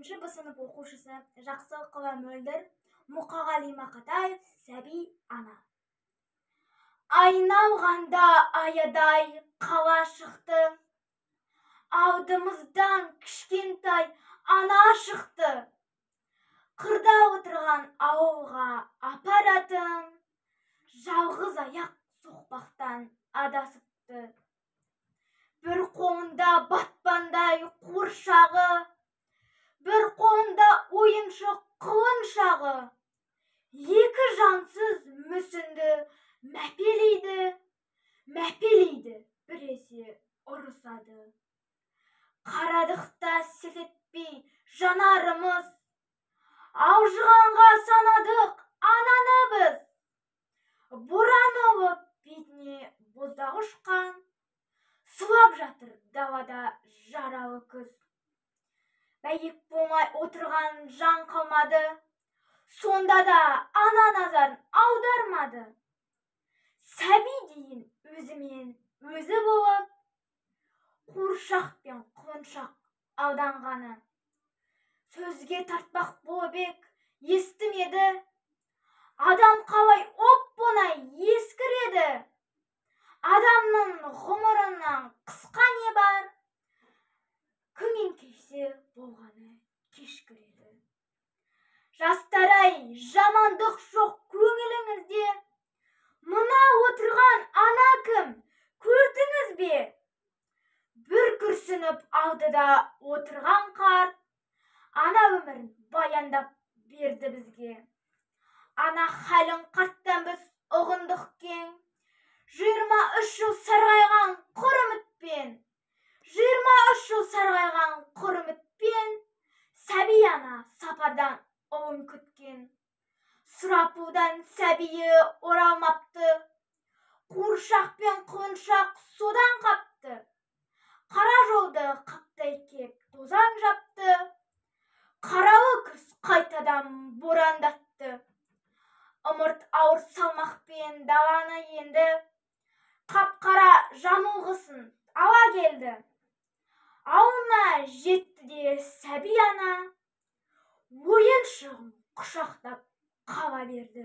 4-нче Б сынып оқушысы Жақсылықова Мөлдір, Мұқағали Мақатаев, Сәби ана. Айналғанда аядай қала шықты, алдымыздан кішкентай ана шықты. Қырда отырған ауылға апаратын, жалғыз аяқ соқпақтан адасыпты. Bir қолында батпандай қуыршағы, bir қолында ойыншық қылыншағы. Екі жансыз мүсінді мәпелейді, біресе ұрысады. Қарадықта селетпей жанарымыз, алжығанға санадық ананы біз. Боран алып бетіне боздақ ұшқан, сұлап жатыр далада жаралы күз. Бәйек болмай отырған жан қалмады, сонда да ана назарын аудармады. Сәби дейін өзімен өзі болып, қуыршақ пен құлыншақ алданғаны. Сөзге тартпақ болып естімеді, адам қалай оп-оңай ескіреді. Адамның ғұмырынан қысқа не бар, күнен кешсе болғаны кешкіреді. Жастар-ай, жамандық жоқ көңіліңізде, мына отырған ана кім, көрдіңіз бе? Бір күрсініп алдыда отырған қарт, ана өмірін баяндап берді бізге. Ана хәлін қарттан біз ұғындық кең, 23 жыл сарғайған құр үмітпен, 23 жыл сарғайған құр үмітпен, Сәби ана сапардан ұлын күткен. Сұрапылдан сәбиі оралмапты, қуыршақ пен құлыншақ содан қапты. Қара жолды қаптай кеп тозаң жапты, қаралы күз қайтадан борандатты. Ымырт ауыр салмақпен даланы енді, қап-қара жамылғысын ала келді. Ауылына жетті де Сәби ана, ойыншығын құшақтап қала берді.